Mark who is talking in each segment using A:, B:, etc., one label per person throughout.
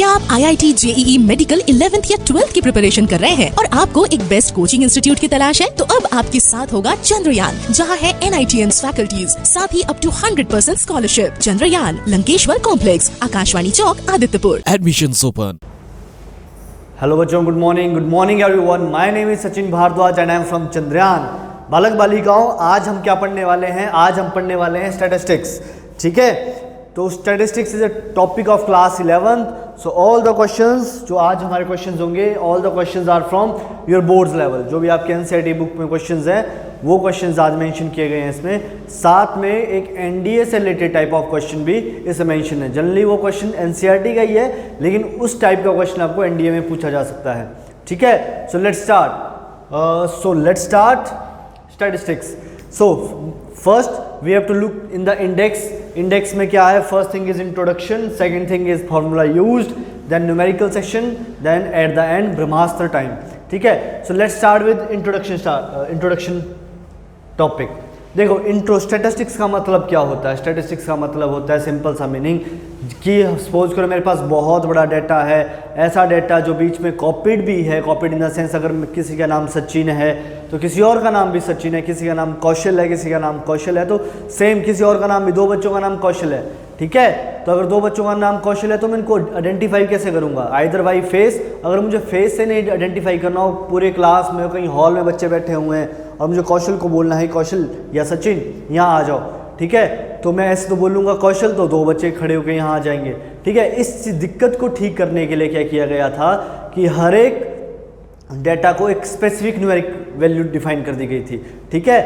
A: क्या आप IIT JEE medical 11th या 12th की प्रिपरेशन कर रहे हैं और आपको एक बेस्ट कोचिंग इंस्टीट्यूट की तलाश है? तो अब आपके साथ होगा चंद्रयान, जहां है NITians फैकल्टीज, साथ ही up to 100% scholarship. Chandrayaan, Lankeshwar complex, Akashvani Chowk, Adityapur.
B: Admissions open.
C: Hello बच्चों, good morning everyone. My name is Sachin Bhardwaj and I am from Chandrayaan. बालक बालिकाओं, आज हम क्या पढ़ने वाले हैं? आज हम पढ़ने वाले हैं स्टैटिस्टिक्स। ठीक है, तो statistics is a topic of class 11th। So all the questions जो आज हमारे क्वेश्चंस होंगे, all the questions are from your boards level. जो भी आपके NCERT बुक में क्वेश्चंस हैं वो क्वेश्चंस आज मेंशन किए गए हैं इसमें। साथ में एक NDA से रिलेटेड टाइप ऑफ क्वेश्चन भी इसमें मेंशन है। जनरली वो क्वेश्चन NCERT का ही है, लेकिन उस टाइप का क्वेश्चन आपको NDA में पूछा जा सकता है। ठीक है, so let's start statistics. So first we have to look in the index. Index में क्या है? First thing is introduction, second thing is formula used, then numerical section, then at the end ब्रह्मास्त्र टाइम। ठीक है, so let's start with introduction topic. देखो, statistics का मतलब क्या होता है? स्टैटिस्टिक्स का मतलब होता है सिंपल सा मीनिंग कि सपोज करो मेरे पास बहुत बड़ा डाटा है, ऐसा डाटा जो बीच में कॉपीड भी है। कॉपीड इन द सेंस, अगर किसी का नाम सचिन है तो किसी और का नाम भी सचिन है, किसी का नाम कौशल है, किसी का नाम कौशल है, तो सेम किसी और का नाम भी, दो बच्चों का नाम कौशल है। ठीक है, तो अगर दो बच्चों का नाम कौशल है तो मैं इनको आइडेंटिफाई कैसे करूंगा? Either by face. अगर मुझे फेस से नहीं आइडेंटिफाई करना हो, पूरे क्लास में कहीं हॉल में बच्चे बैठे हुए हैं और मुझे कौशल को बोलना है, कौशल या सचिन यहाँ आ जाओ, ठीक है, तो मैं ऐसे तो बोलूँगा कौशल, तो दो बच्चे खड़े होकर यहाँ आ जाएंगे। ठीक है, इस दिक्कत को ठीक करने के लिए क्या किया गया था कि हर एक डेटा को एक स्पेसिफिक न्यूमेरिक वैल्यू डिफाइन कर दी गई थी। ठीक है,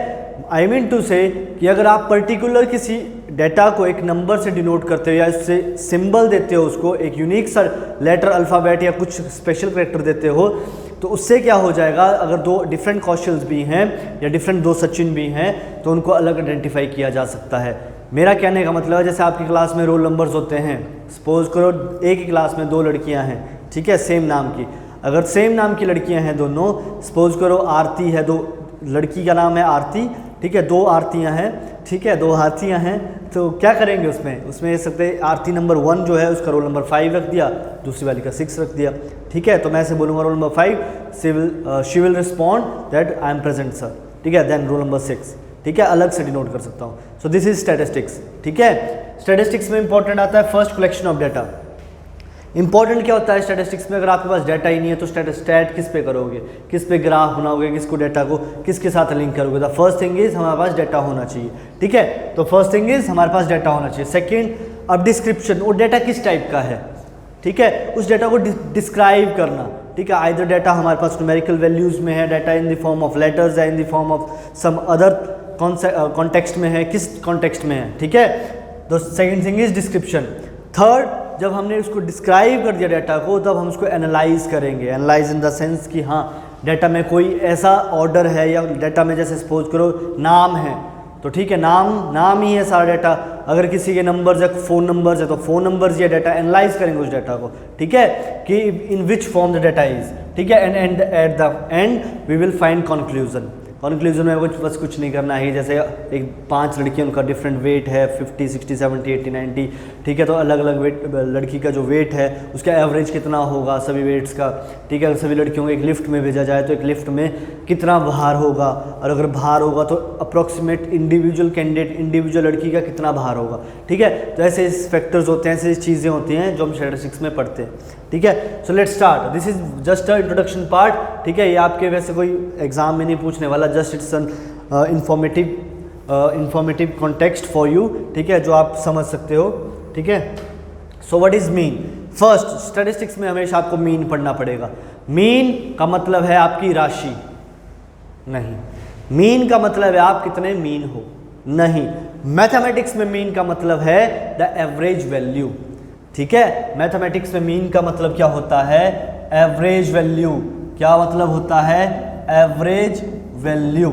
C: आई मीन टू से कि अगर आप पर्टिकुलर किसी डेटा को एक नंबर से डिनोट करते हो या उससे सिंबल देते हो, उसको एक यूनिक सा लेटर, अल्फ़ाबेट या कुछ स्पेशल कैरेक्टर देते हो, तो उससे क्या हो जाएगा? अगर दो डिफरेंट कौशल्स भी हैं या डिफरेंट दो सचिन भी हैं तो उनको अलग आइडेंटिफाई किया जा सकता है। मेरा कहने का मतलब है, जैसे आपकी क्लास में रोल नंबर्स होते हैं, सपोज करो एक ही क्लास में दो लड़कियां हैं, ठीक है, सेम नाम की। अगर सेम नाम की लड़कियां हैं दोनों, सपोज करो आरती है, दो लड़की का नाम है आरती, ठीक है, दो आरतियां हैं, ठीक है, दो आरतियां हैं, तो क्या करेंगे उसमें ये सकते आरती नंबर 1 जो है उसका रोल नंबर 5 रख दिया, दूसरी वाली का 6 रख दिया। ठीक है, तो मैं ऐसे बोलूँगा roll number 5, she will respond that I am present sir. ठीक है, देन रोल नंबर 6, ठीक है, अलग से डिनोट कर सकता हूँ। So this is statistics. ठीक है, स्टैटिस्टिक्स में इंपॉर्टेंट आता है first collection of data. Important क्या होता है स्टैटिस्टिक्स में? अगर आपके पास डाटा ही नहीं है तो स्टैट किस पे करोगे? किस पे ग्राफ बनाओगे? किसको डाटा को किसके साथ लिंक करोगे? द फर्स्ट थिंग इज हमारे पास डाटा होना चाहिए। ठीक है, तो फर्स्ट थिंग इज हमारे पास डाटा होना चाहिए। सेकंड, अब डिस्क्रिप्शन, वो डाटा किस टाइप का है, ठीक है, उस डाटा को डिस्क्राइब करना। ठीक है, आइदर डाटा हमारे पास न्यूमेरिकल वैल्यूज में है, data in the form of letters है, in the form of some other context में है, किस कॉन्टेक्स्ट में है। ठीक है, तो second thing is description. Third, जब हमने उसको डिस्क्राइब कर दिया डाटा को, तब हम उसको एनालाइज करेंगे। एनालाइज इन द सेंस कि हाँ, डाटा में कोई ऐसा ऑर्डर है, या डाटा में जैसे सपोज करो नाम है, तो ठीक है, नाम ही है सारा डाटा। अगर किसी के नंबर्स है, फ़ोन नंबर्स है, तो फ़ोन नंबर्स या डाटा एनालाइज करेंगे उस डाटा को। ठीक है, कि in which form the data is. ठीक है, and at the end we will find conclusion. Conclusion में बस कुछ नहीं करना है। जैसे एक 5 लड़कियों उनका डिफरेंट वेट है, 50, 60, 70, 80, 90, ठीक है, तो अलग अलग वेट, लड़की का जो वेट है उसका एवरेज कितना होगा सभी वेट्स का। ठीक है, सभी लड़कियों को एक लिफ्ट में भेजा जाए तो एक लिफ्ट में कितना भार होगा, और अगर भार होगा तो अप्रॉक्सीमेट इंडिविजुअल कैंडिडेट, इंडिविजुअल लड़की का कितना भार होगा। ठीक है, तो ऐसे फैक्टर्स होते हैं, ऐसी चीज़ें होती हैं जो हम स्टैटिस्टिक्स में पढ़ते हैं। ठीक है, so let's start. This is just a introduction part. ठीक है, ये आपके वैसे कोई एग्जाम में नहीं पूछने वाला, just it's an informative context for you. ठीक है, जो आप समझ सकते हो। ठीक है, so what is mean? First, statistics में हमेशा आपको मीन पढ़ना पड़ेगा। मीन का मतलब है आपकी राशि नहीं, मीन का मतलब है आप कितने मीन हो नहीं। मैथमेटिक्स में मीन का मतलब है द एवरेज वैल्यू। ठीक है, मैथमेटिक्स में मीन का मतलब क्या होता है? Average value. क्या मतलब होता है? Average value.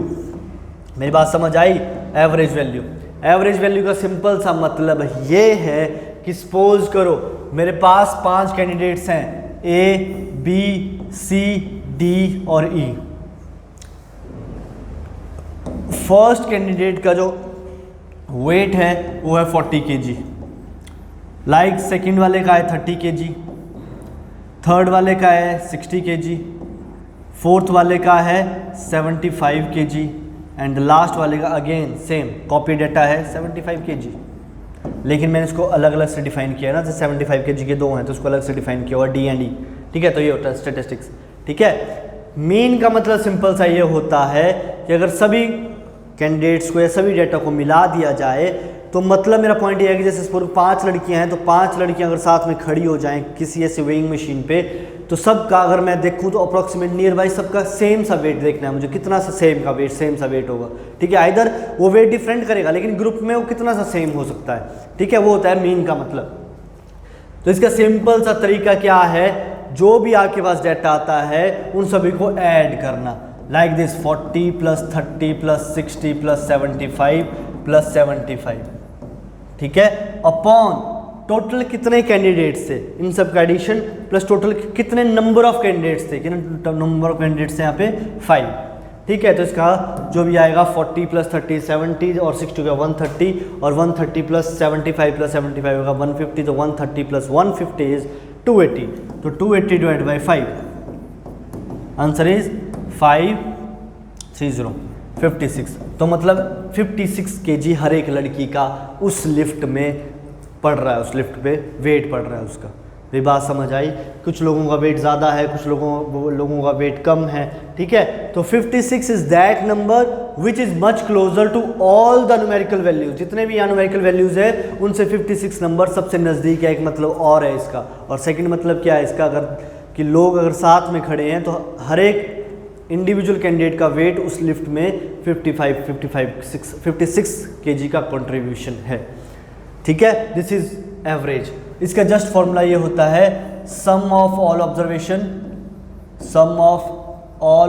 C: मेरी बात समझ आई? Average value. एवरेज वैल्यू का सिंपल सा मतलब ये है कि सपोज करो मेरे पास 5 कैंडिडेट्स हैं, A, B, C, D और E। फर्स्ट कैंडिडेट का जो वेट है वो है 40 kg, लाइक सेकंड वाले का है 30 kg, थर्ड वाले का है 60 kg, फोर्थ वाले का है 75 kg एंड लास्ट वाले का अगेन सेम कॉपी डेटा है 75 kg। लेकिन मैंने इसको अलग अलग से डिफाइन किया ना, जैसे 75 kg के दो हैं तो उसको अलग से डिफाइन किया हुआ डी एंड ई, ठीक है। तो ये होता है स्टैटिस्टिक्स, ठीक है। मीन का मतलब सिंपल सा ये होता है कि अगर सभी कैंडिडेट्स को या सभी डेटा को मिला दिया जाए तो मतलब मेरा पॉइंट ये है कि जैसे सपोज 5 लड़कियां हैं तो 5 लड़कियां अगर साथ में खड़ी हो जाएं किसी ऐसे वेइंग मशीन पे तो सबका अगर मैं देखूं तो अप्रोक्सीमेट नियर बाई सबका सेम सा वेट देखना है मुझे, कितना सा सेम का वेट, सेम सा वेट होगा, ठीक है। इधर वो वेट डिफरेंट करेगा लेकिन ग्रुप में वो कितना सा सेम हो सकता है, ठीक है। वो होता है मीन का मतलब। तो इसका सिंपल सा तरीका क्या है, जो भी आपके पास डेटा आता है उन सभी को ऐड करना, लाइक दिस 40 + 30 + 60 + 75 + 75, ठीक है, अपॉन टोटल कितने कैंडिडेट्स थे, इन सब का एडिशन प्लस टोटल कितने नंबर ऑफ कैंडिडेट्स थे, कितने नंबर ऑफ कैंडिडेट्स हैं यहाँ पे 5, ठीक है। तो इसका जो भी आएगा 40 + 30 70 और 60 का 130 और 130 + 75 + 75 होगा 150, तो 130 + 150 इज 280, तो 280 डिवाइड बाई 5, आंसर इज 530 56। तो मतलब 56 kg हर एक लड़की का उस लिफ्ट में पड़ रहा है, उस लिफ्ट पे वेट पड़ रहा है उसका। ये बात समझ आई। कुछ लोगों का वेट ज़्यादा है, कुछ लोगों का वेट कम है, ठीक है। तो 56 is that number which is much closer to all the numerical values, जितने भी यहाँ न्यूमेरिकल वैल्यूज है उनसे 56 नंबर सबसे नज़दीक है, एक मतलब और है इसका। और सेकंड मतलब क्या है इसका, अगर कि लोग अगर साथ में खड़े हैं तो हर एक इंडिविजुअल कैंडिडेट का वेट उस लिफ्ट में 56 kg का कंट्रीब्यूशन है, ठीक है। This is average. इसका जस्ट फॉर्मूला ये होता है sum of all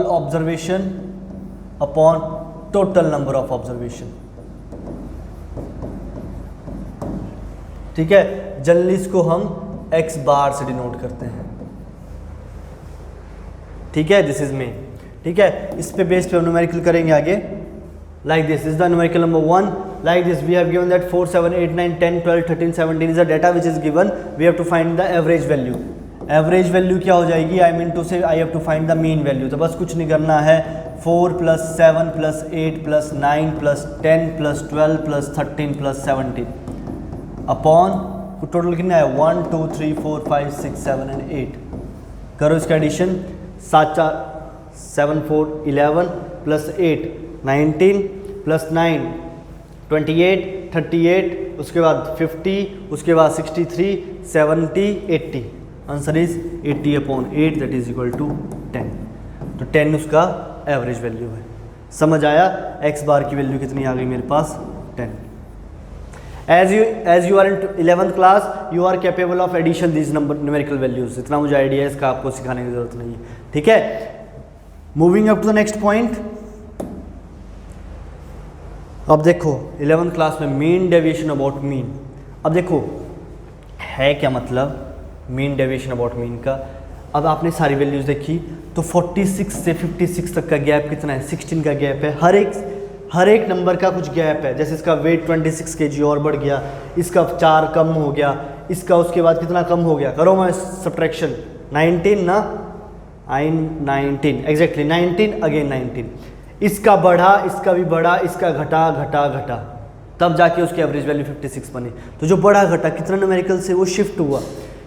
C: observation upon total number of observation, ठीक है। जनरली इसको हम x बार से डिनोट करते हैं, ठीक है। दिस इज मेन, ठीक है। इस पे बेस पे न्यूमेरिकल करेंगे आगे। Like this is the numerical number 1. Like this we have given that 4 7 8 9 10 12 13 17 is the data which is given. We have to find the average value. Average value क्या हो जाएगी, I mean to say I have to find the mean value. तो बस कुछ नहीं करना है, 4 + 7 + 8 + 9 + 10 + 12 + 13 + 17 upon total कितना है 1 2 3 4 5 6 7 and 8। करो इसका एडिशन, 7 4 7 4 11 + 8 19 + 9 28 38, उसके बाद 50, उसके बाद 63 70 80, answer is 80/8 that is equal to 10। तो 10 उसका एवरेज वैल्यू है। समझ आया, x बार की वैल्यू कितनी आ गई मेरे पास 10। As you are in 11th class you are capable of addition this number numerical values, इतना मुझे आइडिया है, इसका आपको सिखाने की जरूरत नहीं है, ठीक है। Moving up to the next point. अब देखो 11th क्लास में मीन डेविएशन अबाउट मीन। अब देखो है क्या मतलब मीन डेविएशन अबाउट मीन का। अब आपने सारी वैल्यूज देखी तो 46 से 56 तक का गैप कितना है, 16 का गैप है। हर एक नंबर का कुछ गैप है। जैसे इसका वेट 26 kg और बढ़ गया, इसका 4 कम हो गया, इसका उसके बाद कितना कम हो गया, करो मैं सब्ट्रैक्शन 19 ना, 19 एग्जैक्टली 19 अगेन 19, इसका बढ़ा, इसका भी बढ़ा, इसका घटा घटा घटा, तब जाके उसकी एवरेज वैल्यू 56 बनी। तो जो बढ़ा घटा कितना न्यूमेरिकल से वो शिफ्ट हुआ,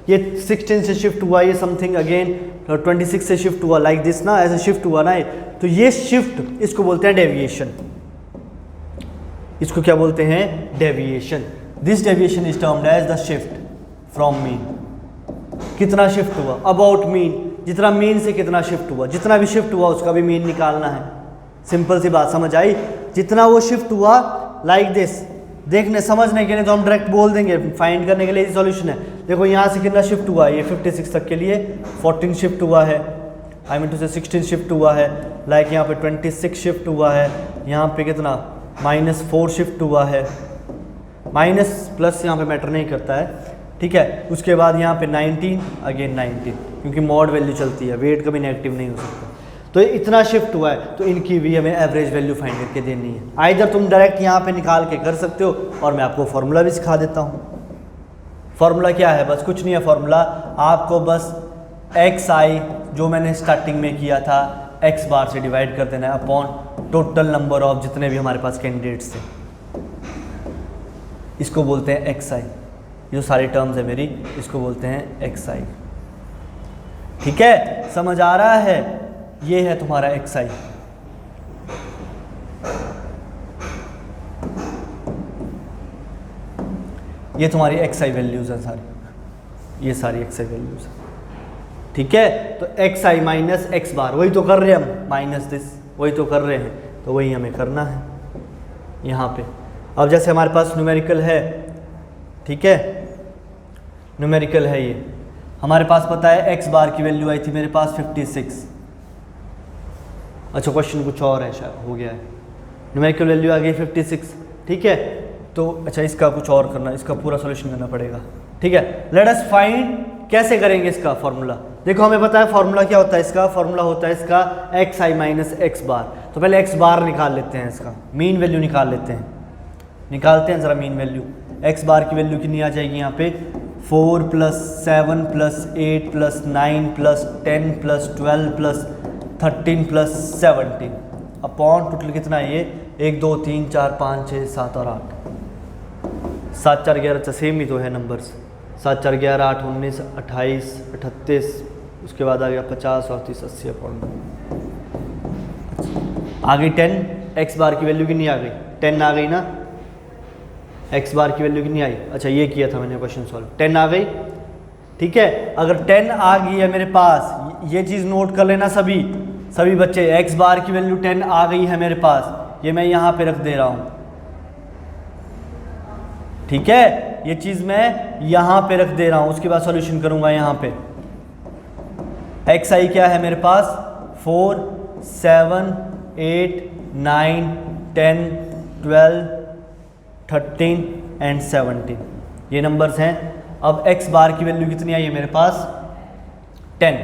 C: ये 16 से शिफ्ट हुआ, ये समथिंग अगेन 26 से शिफ्ट हुआ, लाइक दिस ना, ऐसे शिफ्ट हुआ ना। तो ये शिफ्ट इसको बोलते हैं डेविएशन। इसको क्या बोलते हैं, deviation. This deviation is termed as the shift from mean. कितना शिफ्ट हुआ, अबाउट मीन, जितना मीन से कितना शिफ्ट हुआ, जितना भी शिफ्ट हुआ उसका भी मीन निकालना है। सिंपल सी बात समझ आई। जितना वो शिफ्ट हुआ लाइक दिस, देखने समझने के लिए तो हम डायरेक्ट बोल देंगे, फाइंड करने के लिए सॉल्यूशन है। देखो यहाँ से कितना शिफ्ट हुआ, ये 56 तक के लिए 14 शिफ्ट हुआ है, आई मीन टू से 16 शिफ्ट हुआ है, लाइक यहाँ पे 26 शिफ्ट हुआ है, यहाँ पे कितना -4 शिफ्ट हुआ है, माइनस प्लस यहाँ पे मैटर नहीं करता है, ठीक है। उसके बाद यहाँ पे 19 अगेन 19, क्योंकि मॉड वैल्यू चलती है, वेट कभी नेगेटिव नहीं हो सकता। तो इतना शिफ्ट हुआ है, तो इनकी भी हमें एवरेज वैल्यू फाइंड करके देनी है। आइदर तुम डायरेक्ट यहाँ पे निकाल के कर सकते हो, और मैं आपको फॉर्मूला भी सिखा देता हूँ। फॉर्मूला क्या है, बस कुछ नहीं है फॉर्मूला, आपको बस एक्स आई जो मैंने स्टार्टिंग में किया था एक्स बार से डिवाइड कर देना है अपॉन टोटल नंबर ऑफ जितने भी हमारे पास कैंडिडेट्स थे, इसको बोलते हैं एक्स आई। जो सारी टर्म्स है मेरी इसको बोलते हैं एक्स आई। ठीक है, समझ आ रहा है? ये है तुम्हारा एक्स आई। ये तुम्हारी एक्स आई वैल्यूज है सारी, ये सारी एक्स आई वैल्यूज है। ठीक है, तो एक्स आई माइनस एक्स बार, वही तो कर रहे हैं हम, माइनस दिस वही तो कर रहे हैं, तो वही हमें करना है यहाँ पे। अब जैसे हमारे पास न्यूमेरिकल है, ठीक है, न्यूमेरिकल है ये, हमारे पास पता है एक्स बार की वैल्यू आई थी मेरे पास 56। अच्छा क्वेश्चन कुछ और है, शायद हो गया है, न्यूमेरिकल वैल्यू आ गई 56। ठीक है, तो अच्छा इसका कुछ और करना, इसका पूरा सॉल्यूशन करना पड़ेगा। ठीक है, लेट अस फाइंड, कैसे करेंगे इसका फॉर्मूला। देखो हमें पता है फॉर्मूला क्या होता है इसका, फॉर्मूला होता है इसका एक्स आई माइनस एक्स बार। तो पहले एक्स बार निकाल लेते हैं, इसका मीन वैल्यू निकाल लेते हैं, निकालते हैं ज़रा मीन वैल्यू। एक्स बार की वैल्यू कितनी आ जाएगी यहाँ पे, 4 + 7 + 8 + 9 + 10 + 12 + 13 + 17 अपॉन टोटल कितना है ये, 1 2 3 4 5 6 7 और 8, 7 4 11, अच्छा सेम ही तो है नंबर्स, 7 4 11 8 19 28 38, उसके बाद आ गया 50 38 80 अपॉन आ गई 10। एक्स बार की वैल्यू कितनी आ गई, 10 आ गई ना, एक्स बार की वैल्यू कितनी आई, अच्छा ये किया था मैंने क्वेश्चन सॉल्व, 10 आ गई। ठीक है, अगर 10 आ गई है मेरे पास, ये चीज़ नोट कर लेना सभी बच्चे, एक्स बार की वैल्यू 10 आ गई है मेरे पास, ये मैं यहाँ पे रख दे रहा हूँ। ठीक है, ये चीज़ मैं यहाँ पे रख दे रहा हूँ, उसके बाद सॉल्यूशन करूँगा यहाँ पे। एक्स आई क्या है मेरे पास, 4 7 8 9 10 12 13 एंड 17 ये नंबर्स हैं। अब x बार की वैल्यू कितनी आई है मेरे पास, 10,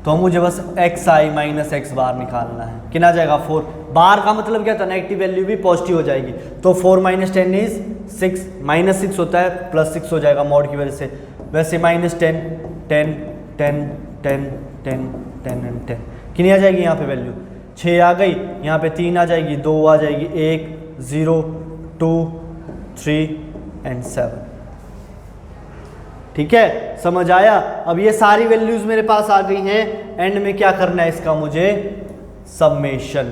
C: तो मुझे बस एक्स आई माइनस एक्स बार निकालना है। कितना जाएगा, 4 बार का मतलब क्या था, नेगेटिव वैल्यू भी पॉजिटिव हो जाएगी, तो 4 - 10 इज 6, -6 होता है +6 हो जाएगा मॉड की वजह से, वैसे -10 10 10 10 10 10 एंड 10 कितनी आ जाएगी यहाँ पे वैल्यू, 6 आ गई, यहाँ पे 3 आ जाएगी, 2 आ जाएगी, 1 0 2 3 एंड 7। ठीक है, समझ आया? अब ये सारी वैल्यूज मेरे पास आ गई हैं, एंड में क्या करना है इसका, मुझे समेशन।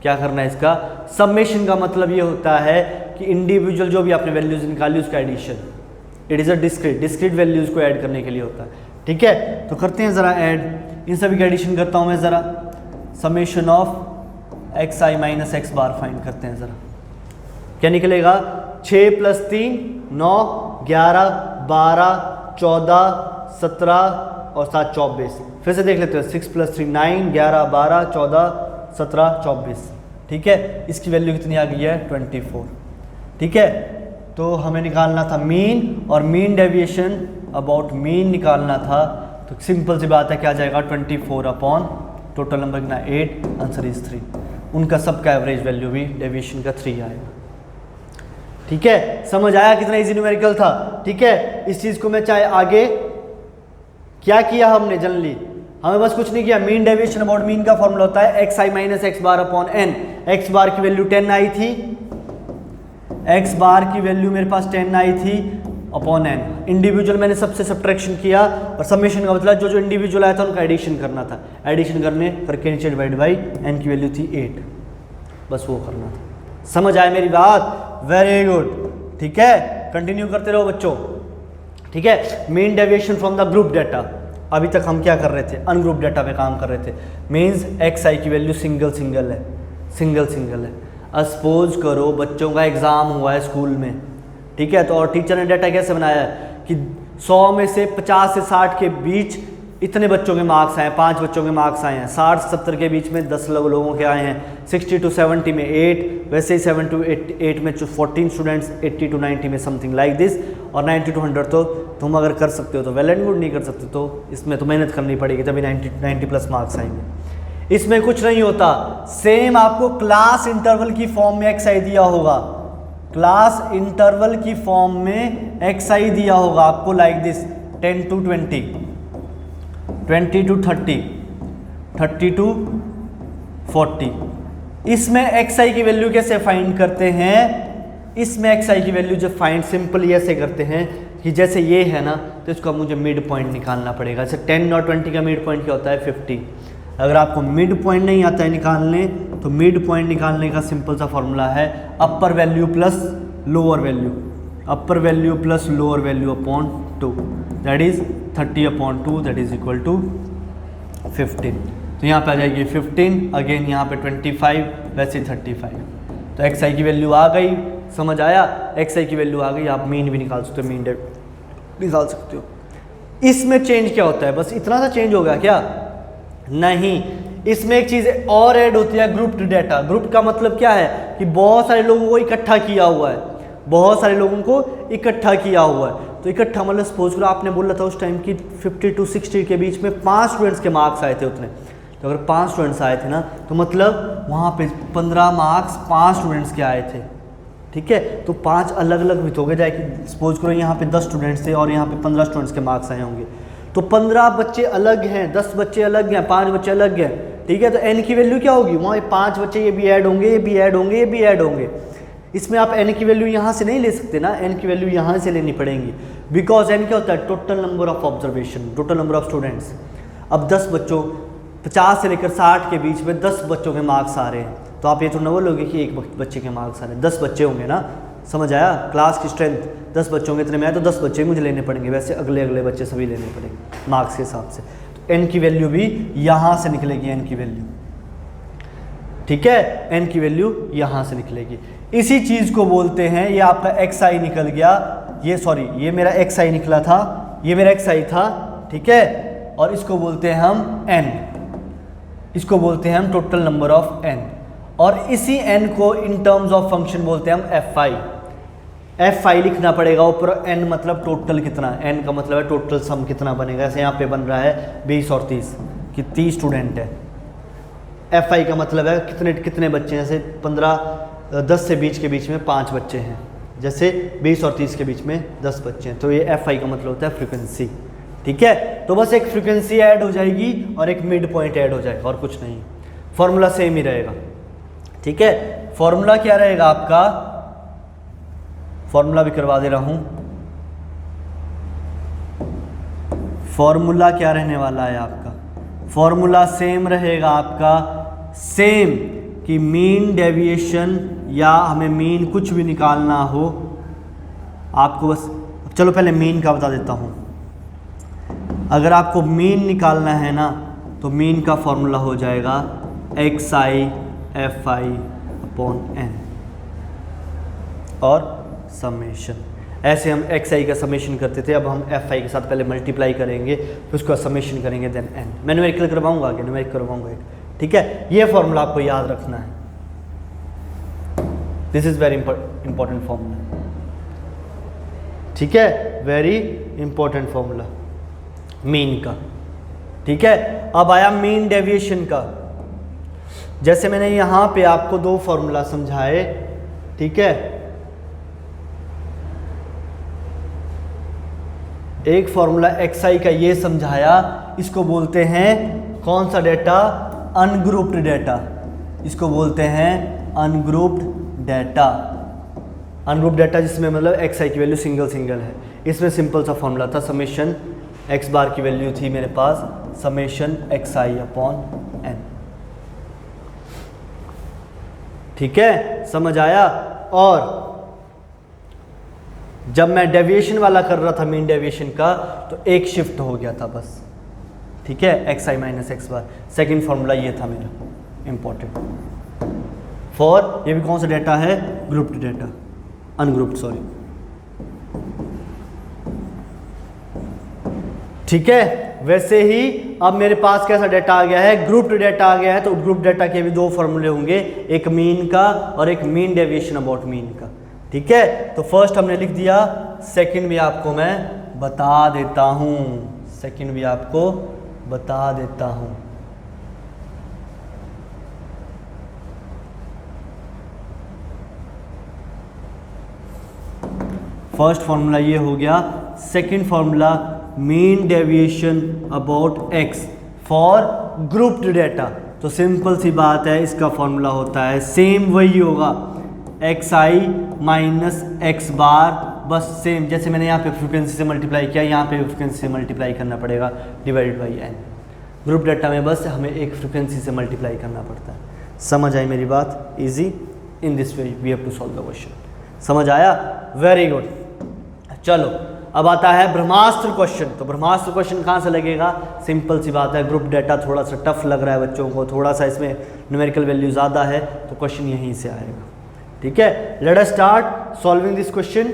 C: क्या करना है इसका, समेशन का मतलब ये होता है कि इंडिविजुअल जो भी आपने वैल्यूज निकाली उसका addition, it is a discrete values को ऐड करने के लिए होता है। ठीक है, तो करते हैं ज़रा ऐड, इन सभी का एडिशन करता हूँ मैं ज़रा, summation of x i minus x bar find करते हैं ज़रा, क्या निकलेगा, 6 + 3 9 11 12 14 17 और 7 24। फिर से देख लेते हो, 6 + 3 9 11 12 14 17 24। ठीक है, इसकी वैल्यू कितनी आ गई है, 24। ठीक है, तो हमें निकालना था मीन, और मीन डेविएशन अबाउट मीन निकालना था, तो सिंपल सी बात है, क्या जाएगा, 24 अपॉन टोटल नंबर कितना, 8, आंसर इज 3। उनका सबका एवरेज वैल्यू भी डेविएशन का 3 आएगा। ठीक है, समझ आया कितना इजी न्यूमेरिकल था। ठीक है, इस चीज़ को मैं चाहे आगे क्या किया हमने, जनरली हमें बस कुछ नहीं किया, मीन डेविएशन अबाउट मीन का फॉर्मूला होता है x i minus x bar upon n. X bar की वैल्यू 10 आई थी, एक्स बार की वैल्यू मेरे पास 10 आई थी अपॉन एन। इंडिविजुअल मैंने सबसे सब्ट्रैक्शन किया, और समेशन का मतलब जो इंडिविजुअल आया था उनका एडिशन करना था, एडिशन करके नीचे डिवाइड बाई एन की वैल्यू थी 8, बस वो करना था। समझ आए मेरी बात, वेरी गुड। ठीक है, कंटिन्यू करते रहो बच्चों। ठीक है, mean deviation from the group data, अभी तक हम क्या कर रहे थे, अनग्रुप डाटा पे काम कर रहे थे। मीन्स एक्स आई की वैल्यू सिंगल है। सपोज करो बच्चों का एग्ज़ाम हुआ है स्कूल में, ठीक है, तो और टीचर ने डाटा कैसे बनाया है कि 100 में से 50 से 60 के बीच इतने बच्चों के मार्क्स आए हैं, 5 बच्चों के मार्क्स आए हैं, 60 से 70 के बीच में 10 लोगों के आए हैं, 60 to 70 में 8, वैसे ही 7 to 8 में 14 स्टूडेंट्स, 80 to 90 में समथिंग लाइक दिस, और 90 to 100 तो तुम अगर कर सकते हो तो वेल एंड गुड, नहीं कर सकते तो इसमें तो मेहनत करनी पड़ेगी, तभी 90+ मार्क्स आएंगे। इसमें कुछ नहीं होता, सेम आपको क्लास इंटरवल की फॉर्म में एक्स आई दिया होगा, क्लास इंटरवल की फॉर्म में एक्स आई दिया होगा आपको, like this 10 to 20, 20 to 30, 30 to 40। इसमें xi की वैल्यू कैसे फाइंड करते हैं? इसमें xi की वैल्यू जो फाइंड सिंपली ऐसे करते हैं कि जैसे ये है ना, तो इसका मुझे मिड पॉइंट निकालना पड़ेगा। जैसे 10 और 20 का मिड पॉइंट क्या होता है? 50। अगर आपको मिड पॉइंट नहीं आता है निकालने, तो मिड पॉइंट निकालने का सिंपल सा फॉर्मूला है upper value plus lower value, upper value plus lower value upon 2, that is 30 upon 2, that is equal to 15। तो यहाँ पे आ जाएगी 15, अगेन यहाँ पे 25, वैसे 35। तो xi की वैल्यू आ गई, समझ आया? xi की वैल्यू आ गई, आप मीन भी निकाल सकते हो, मीन निकाल सकते हो। इसमें चेंज क्या होता है? बस इतना सा चेंज होगा क्या? नहीं, इसमें एक चीज़ और ऐड होती है, ग्रुप्ड डाटा। ग्रुप का मतलब क्या है कि बहुत सारे लोगों को इकट्ठा किया हुआ है, बहुत सारे लोगों को इकट्ठा किया हुआ है। तो इकट्ठा मतलब सपोज करो आपने बोला था उस टाइम की 50 to 60 के बीच में 5 स्टूडेंट्स के मार्क्स आए थे उतने। तो अगर 5 स्टूडेंट्स आए थे ना, तो मतलब वहाँ पे 15 मार्क्स 5 स्टूडेंट्स के आए थे, ठीक है? तो 5 अलग अलग भी तो हो गए, जाए कि सपोज करो यहाँ पे 10 स्टूडेंट्स थे और यहाँ पे 15 स्टूडेंट्स के मार्क्स आए होंगे, तो 15 बच्चे अलग हैं, 10 बच्चे अलग हैं, 5 बच्चे अलग हैं, ठीक है? तो n की वैल्यू क्या होगी? वहाँ 5 बच्चे ये भी ऐड होंगे, ये भी ऐड होंगे, ये भी ऐड होंगे। इसमें आप n की वैल्यू यहाँ से नहीं ले सकते ना, n की वैल्यू यहाँ से लेनी पड़ेगी, बिकॉज n क्या होता है? Total number of observation, total number of students. अब 10 बच्चों 50 से लेकर 60 के बीच में 10 बच्चों के मार्क्स आ रहे हैं, तो आप ये तो न बोलोगे कि एक बच्चे के मार्क्स आ रहे हैं, 10 बच्चे होंगे ना, समझ आया? क्लास की स्ट्रेंथ 10 बच्चों के इतने में आए तो 10 बच्चे मुझे लेने पड़ेंगे, वैसे अगले अगले बच्चे सभी लेने पड़ेंगे मार्क्स के हिसाब से। तो n की वैल्यू भी यहाँ से निकलेगी, n की वैल्यू, ठीक है? n की वैल्यू यहाँ से निकलेगी। इसी चीज़ को बोलते हैं, ये आपका xi निकल गया, ये सॉरी ये मेरा xi निकला था, ये मेरा xi था, ठीक है? और इसको बोलते हैं हम n, इसको बोलते हैं हम टोटल नंबर ऑफ n, और इसी n को इन टर्म्स ऑफ फंक्शन बोलते हैं हम fi। fi लिखना पड़ेगा ऊपर, n मतलब टोटल कितना, n का मतलब है टोटल सम कितना बनेगा। ऐसे यहाँ पे बन रहा है 20 और 30 कि 30 स्टूडेंट है। fi का मतलब है कितने कितने बच्चे हैं, जैसे 10 से 20 के बीच में 5 बच्चे हैं, जैसे 20 और 30 के बीच में 10 बच्चे हैं, तो ये fi का मतलब होता है फ्रीक्वेंसी, ठीक है? तो बस एक फ्रीक्वेंसी ऐड हो जाएगी और एक मिड पॉइंट ऐड हो जाएगा और कुछ नहीं, फॉर्मूला सेम ही रहेगा, ठीक है? फॉर्मूला क्या रहेगा आपका? फॉर्मूला भी करवा दे रहा हूं, फॉर्मूला क्या रहने वाला है आपका? फॉर्मूला सेम रहेगा आपका, सेम कि मीन डेविएशन या हमें मीन कुछ भी निकालना हो आपको, बस चलो पहले मीन का बता देता हूं। अगर आपको मीन निकालना है ना, तो मीन का फॉर्मूला हो जाएगा xi fi अपॉन n और समेशन। ऐसे हम xi का समेशन करते थे, अब हम fi के साथ पहले मल्टीप्लाई करेंगे, फिर उसका समेशन करेंगे, देन n। मैं न्यूमेरिकल करवाऊंगा आगे, न्यूमेरिकल करवाऊंगा एक, ठीक है? ये फॉर्मूला आपको याद रखना है, this is very important formula, ठीक है? वेरी इंपॉर्टेंट फॉर्मूला मीन का, ठीक है? अब आया मीन डेविएशन का। जैसे मैंने यहां पे आपको 2 फॉर्मूला समझाए, ठीक है? एक फॉर्मूला xi का ये समझाया, इसको बोलते हैं कौन सा डेटा? अनग्रुप्ड डेटा, इसको बोलते हैं अनग्रुप्ड डेटा। अनग्रुप्ड डेटा जिसमें मतलब xi की वैल्यू सिंगल सिंगल है। इसमें सिंपल सा फॉर्मूला था, समेशन x बार की वैल्यू थी मेरे पास समेशन xi अपॉन n, ठीक है? समझ आया? और जब मैं डेविएशन वाला कर रहा था मीन डेविएशन का, तो एक शिफ्ट हो गया था बस, ठीक है? xi माइनस x बार। सेकेंड फॉर्मूला ये था मेरा इंपॉर्टेंट फॉर, ये भी कौन सा डेटा है? ग्रुप्ड डेटा, अनग्रुप्ड सॉरी, ठीक है? वैसे ही अब मेरे पास कैसा डेटा आ गया है? ग्रुप्ड डेटा आ गया है। तो ग्रुप डेटा के भी 2 फॉर्मूले होंगे, एक मीन का और एक मीन डेविएशन अबाउट मीन का, ठीक है? तो फर्स्ट हमने लिख दिया, सेकंड भी आपको मैं बता देता हूं, सेकंड भी आपको बता देता हूं। फर्स्ट फॉर्मूला ये हो गया, second formula mean deviation about x for grouped data. तो सिंपल सी बात है, इसका फॉर्मूला होता है सेम वही होगा एक्स आई माइनस एक्स बार, बस सेम जैसे मैंने यहाँ पे फ्रीक्वेंसी से मल्टीप्लाई किया, यहाँ पे फ्रीक्वेंसी से मल्टीप्लाई करना पड़ेगा divided by N. Group data में बस हमें एक फ्रीक्वेंसी से मल्टीप्लाई करना पड़ता है। समझ आई मेरी बात? Easy. In this way we have to solve the question. समझ आया? Very good. चलो अब आता है ब्रह्मास्त्र क्वेश्चन। तो ब्रह्मास्त्र क्वेश्चन कहाँ से लगेगा? सिंपल सी बात है, ग्रुप डेटा थोड़ा सा टफ लग रहा है बच्चों को, थोड़ा सा इसमें न्यूमेरिकल वैल्यू ज़्यादा है, तो क्वेश्चन यहीं से आएगा। ठीक है, let us start solving this question.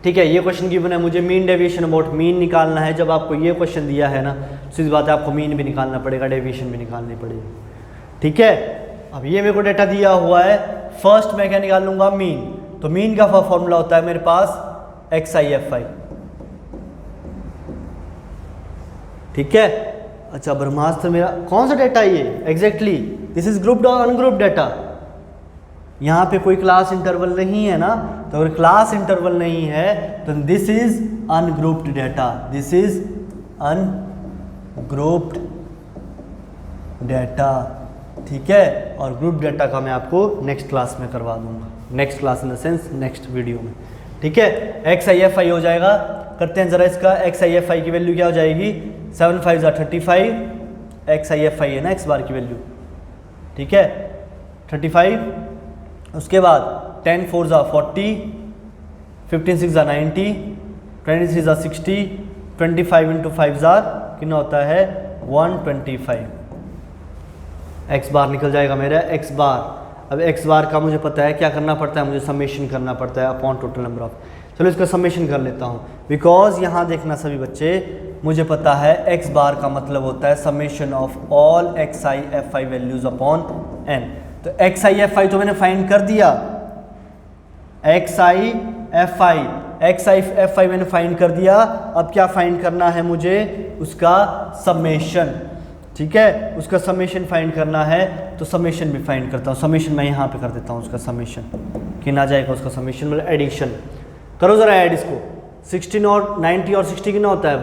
C: ठीक है, ये क्वेश्चन गिवन है, मुझे मीन डेविएशन अबाउट मीन निकालना है। जब आपको ये क्वेश्चन दिया है ना, सीधी बात है आपको मीन भी निकालना पड़ेगा, डेविएशन भी निकालनी पड़ेगी। ठीक है, अब ये मेरे को डेटा दिया हुआ है, फर्स्ट मैं क्या निकाल लूंगा? मीन। तो मीन का फॉर्मूला होता है मेरे पास एक्स आई एफ आई। ठीक है, अच्छा ब्रह्मास्त्र मेरा कौन सा डेटा है ये? एग्जैक्टली दिस इज ग्रुप्ड और अनग्रुप्ड डेटा। यहाँ पे कोई क्लास इंटरवल नहीं है ना, तो अगर क्लास इंटरवल नहीं है तो this is ungrouped data, this is ungrouped data. ठीक है, और ग्रुप डेटा का मैं आपको नेक्स्ट क्लास में करवा दूंगा, next class in the sense next video में। ठीक है, एक्स आई एफ आई हो जाएगा। करते हैं जरा इसका, एक्स आई एफ आई की वैल्यू क्या हो जाएगी? 7 5 35, एक्स आई एफ आई है ना एक्स बार की वैल्यू। ठीक है, 35, उसके बाद 10 4 40, 15 6 90, 23 60, 25 इंटू 5 कितना होता है? 125। एक्स बार निकल जाएगा मेरा एक्स बार। अब एक्स बार का मुझे पता है क्या करना पड़ता है, मुझे समेशन करना पड़ता है अपॉन टोटल नंबर ऑफ। चलो इसका समेशन कर लेता हूँ, बिकॉज यहाँ देखना सभी बच्चे, मुझे पता है एक्स बार का मतलब होता है summation of all X I F I values upon N. तो एक्स आई एफ आई तो मैंने फाइंड कर दिया, एक्स आई एफ आई मैंने फाइंड कर दिया। अब क्या फाइंड करना है मुझे? उसका समेशन। ठीक है, उसका समेशन फाइंड करना है, तो समेशन भी फाइंड करता हूँ। समेशन मैं यहाँ पे कर देता हूँ, उसका समेशन कितना आ जाएगा? उसका समेशन मतलब एडिशन। करो ज़रा ऐड इसको, 16 और 90 और 60 कितना होता है?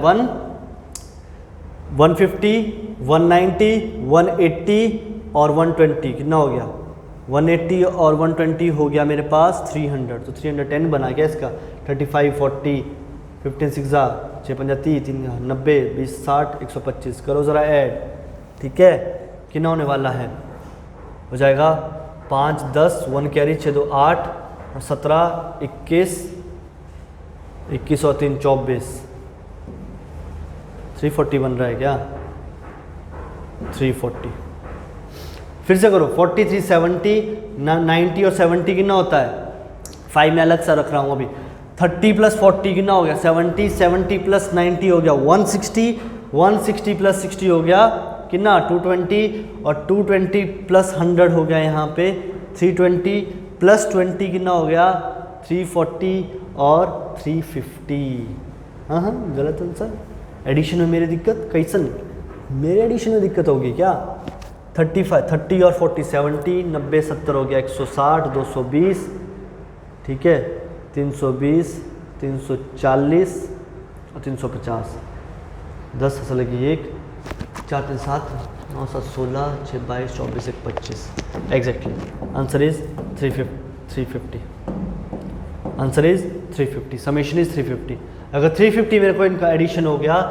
C: 150, 190, 180 और 120 कितना हो गया? 180 और 120 हो गया मेरे पास 300। तो 310 बना गया इसका। 35 40, 15 6 6 5 30 90 20 60 125। करो ज़रा ऐड। ठीक है, कितना होने वाला है? हो जाएगा 5 10, 1 कैरी 6 2 8 और 17 21, 21 और 3 24, 340 बन रहा है क्या? 340। फिर से करो, 43 70 90 और 70 कितना होता है? 5 में अलग सा रख रहा हूँ अभी। 30 प्लस 40 कितना हो गया? 70, 70 प्लस 90 हो गया 160, 160 प्लस 60 हो गया कितना? 220, और 220 प्लस 100 हो गया यहाँ पे 320, प्लस 20 कितना हो गया? 340 और 350। हाँ हाँ गलत आंसर। एडिशन में मेरी दिक्कत कैसन? मेरे एडिशन में दिक्कत होगी क्या? 35 30 और 40 70, 90 70 हो गया 160, 220। ठीक है, 320, 340 और 350। 10 से लगी 1, 4 3 7 9 7 16 6 22 24 1 25। Exactly answer is 350। Answer is 350। Summation is 350। अगर 350 मेरे को इनका एडिशन हो गया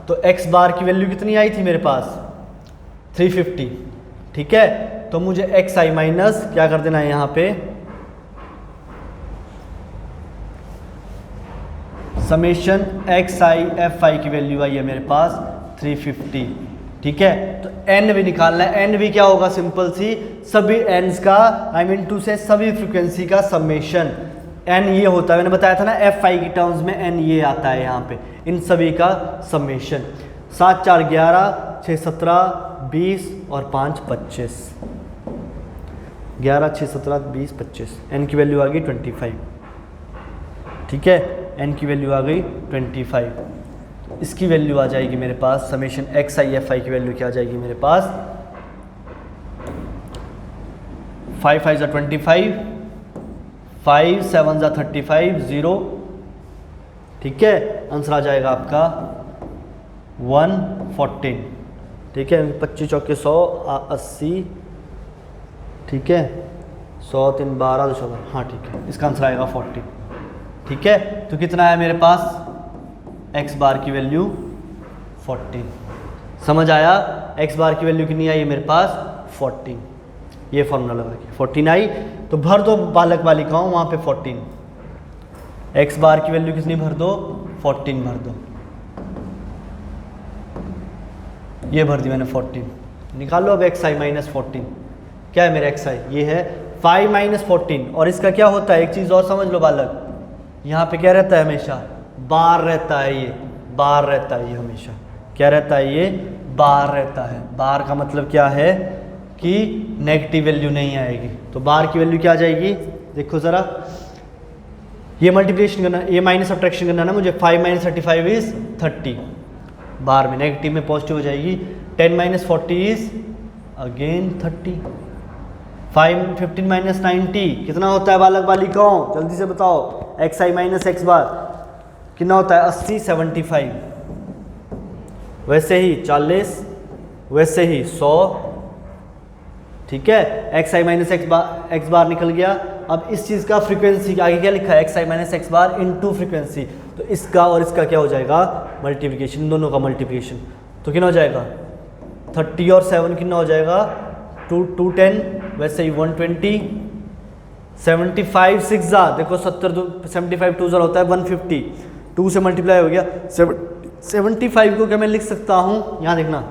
C: तो एक्स बार की वैल्यू कितनी आई थी मेरे पास? 350। ठीक है, तो मुझे एक्स आई माइनस क्या कर देना है यहाँ पे? Summation x I F i की वैल्यू आई है मेरे पास 350। ठीक है, तो एन भी निकालना है। एन भी क्या होगा? सिंपल सी, सभी एन्स का, आई मीन टू से सभी फ्रीक्वेंसी का समेशन। एन ये होता है, मैंने बताया था ना एफ आई की टर्म्स में एन ये आता है यहाँ पे, इन सभी का समेशन। 7 4 11, 6 17 20 और 5 25। 11 6 17 20 25। एन की वैल्यू आ गई 25। ठीक है, एन की वैल्यू आ गई 25। इसकी वैल्यू आ जाएगी मेरे पास, summation x I F i की वैल्यू क्या आ जाएगी मेरे पास? 5 5 जा 25, 5 7 जा 35 0। ठीक है, आंसर आ जाएगा आपका 114। ठीक है, 25 चौके 100 80, ठीक है, 100 3 12 2 14, हाँ ठीक है, इसका आंसर आएगा 40। ठीक है, तो कितना है मेरे पास x बार की वैल्यू 14। समझ आया, x बार की वैल्यू कितनी आई है मेरे पास 14। ये फॉर्मूला लगा के 14 आई, तो भर दो बालक बालिकाओं वहाँ पे 14। x बार की वैल्यू कितनी भर दो 14 भर दो, ये भर दी मैंने 14। निकाल लो अब xi माइनस 14। क्या है मेरा xi, ये है 5 माइनस 14। और इसका क्या होता है, एक चीज़ और समझ लो बालक, यहाँ पे क्या रहता है हमेशा, बार रहता है, ये बार रहता है, ये हमेशा क्या रहता है, ये बार रहता है। बार का मतलब क्या है कि नेगेटिव वैल्यू नहीं आएगी, तो बार की वैल्यू क्या आ जाएगी, देखो ज़रा, ये मल्टीप्लिकेशन करना, ये माइनस सब्ट्रैक्शन करना ना मुझे, 5 माइनस 35 इज 30, बार में नेगेटिव में पॉजिटिव हो जाएगी। 10 माइनस 40 इज अगेन 30। 15 माइनस 90 कितना होता है बालक बालिकाओं, जल्दी से बताओ, xi माइनस x बार कितना होता है 80 75, वैसे ही 40, वैसे ही 100। ठीक है, xi माइनस x बार निकल गया। अब इस चीज़ का फ्रीक्वेंसी आगे क्या लिखा है, xi minus x bar into frequency, तो इसका और इसका क्या हो जाएगा मल्टीप्लिकेशन, दोनों का मल्टीप्लिकेशन, तो कितना हो जाएगा 30 और 7 कितना हो जाएगा 210, वैसे ही 120, 75 6 ज़ा देखो 75 2 ज़ा होता है 150, 2 से मल्टीप्लाई हो गया 75 को क्या मैं लिख सकता हूँ, यहाँ देखना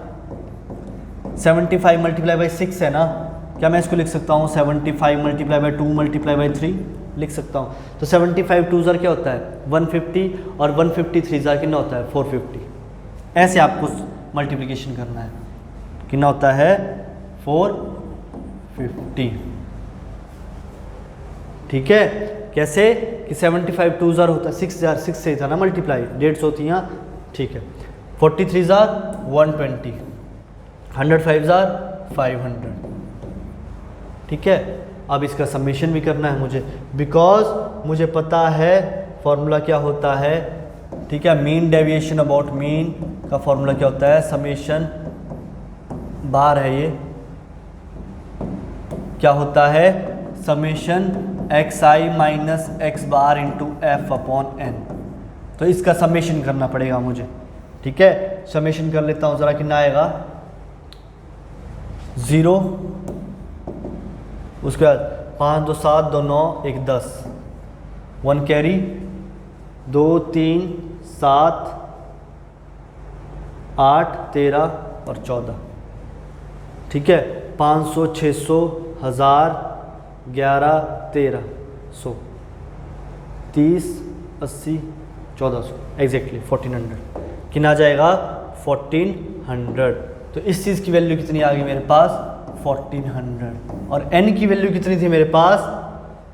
C: 75 मल्टीप्लाई बाई 6 है ना, क्या मैं इसको लिख सकता हूँ 75 मल्टीप्लाई बाई 2 मल्टीप्लाई बाई 3 लिख सकता हूँ। तो 75 2 ज़र क्या होता है 150 और 150 3 ज़र कितना होता है 450। ऐसे आपको मल्टीप्लिकेशन करना है, कितना होता है 450। ठीक है, कैसे कि 75 2 ज़र होता है 6 से था ना मल्टीप्लाई, 150 होती हैं, ठीक है, 43 ज़ार 120, 105 ज़ार 500। ठीक है, अब इसका समेशन भी करना है मुझे, बिकॉज मुझे पता है फॉर्मूला क्या होता है। ठीक है, मीन डेविएशन अबाउट मीन का फॉर्मूला क्या होता है, समेशन बार है, ये क्या होता है summation xi minus x bar into F upon N. तो इसका समेशन करना पड़ेगा मुझे। ठीक है, समेशन कर लेता हूँ ज़रा, कितना आएगा 0, उसके बाद 5 2 7 2 9 1 10, 1 कैरी 2 3 7 8 13 और 14। ठीक है, 500 600 1000 11 13 100 30 80 1400 एग्जैक्टली 1400 कितना आ जाएगा 1400। तो इस चीज़ की वैल्यू कितनी आ गई मेरे पास 1400। और n की वैल्यू कितनी थी मेरे पास,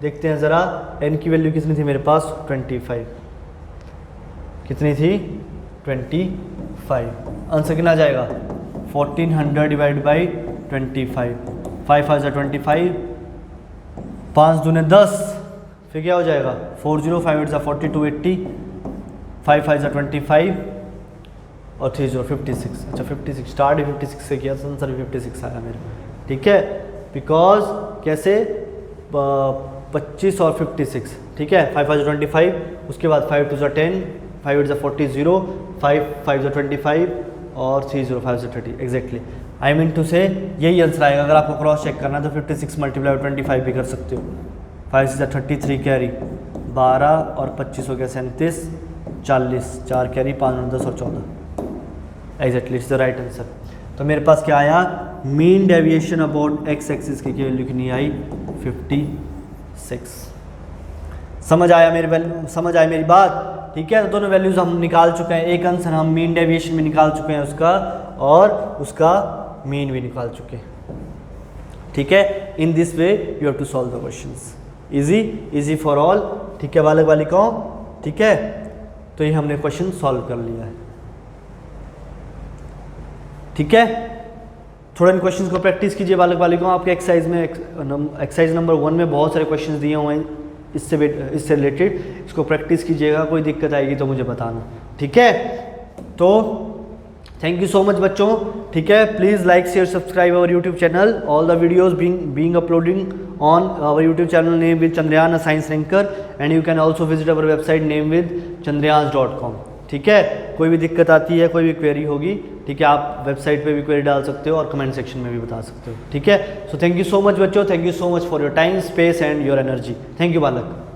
C: देखते हैं ज़रा, n की वैल्यू कितनी थी मेरे पास 25। कितनी थी 25। आंसर कितना आ जाएगा 1400 डिवाइड बाई 25, 5 5 25, 5 दूने 10, फिर क्या हो जाएगा 40, 5 8 42 80, 5 5 25 और 3 0 56। अच्छा 56 स्टार्ट 56 से किया, आंसर 56 आया मेरे। ठीक है, बिकॉज कैसे 25 और 56। ठीक है, 5 5 25, उसके बाद 5 2 10, 5 8 40 0, 5 5 25 और 3 0 5 30 एग्जैक्टली। आई मीन टू से यही आंसर आएगा। अगर आपको क्रॉस चेक करना है तो 56 मल्टीप्लाई 25 भी कर सकते हो। 5 6 33 कैरी 12 और 25 हो गया 37, 40 4 कैरी 5 10 और 14 exactly it's the right answer. तो मेरे पास क्या आया, mean deviation about x axis की वैल्यू कितनी आई 56। समझ आया मेरी बात। ठीक है, तो दोनों वैल्यूज हम निकाल चुके हैं। एक आंसर हम मीन डेविएशन में निकाल चुके हैं उसका, और उसका मीन भी निकाल चुके हैं। ठीक है, in this way you have to solve the questions. Easy for all. ठीक है बालक बालिकाओं, ठीक है, तो ये हमने क्वेश्चन सॉल्व कर लिया है। ठीक है, थोड़ा इन क्वेश्चंस को प्रैक्टिस कीजिए बालक बालिकाओं। आपके एक्सरसाइज में एक्सरसाइज नंबर 1 में बहुत सारे क्वेश्चंस दिए हुए हैं, इससे रिलेटेड इसको प्रैक्टिस कीजिएगा, कोई दिक्कत आएगी तो मुझे बताना, ठीक है। तो थैंक यू सो मच बच्चों, ठीक है। Please like share subscribe our YouTube channel, all the videos being uploading on our YouTube channel name with Chandrayaan science ranker, and you can also visit our website name with chandrayans.com, ठीक है। कोई भी दिक्कत आती है, कोई भी क्वेरी होगी, ठीक है, आप वेबसाइट पे भी क्वेरी डाल सकते हो और कमेंट सेक्शन में भी बता सकते हो, ठीक है। So thank you so much बच्चों, thank you so much for your time, space and your energy. Thank you बालक।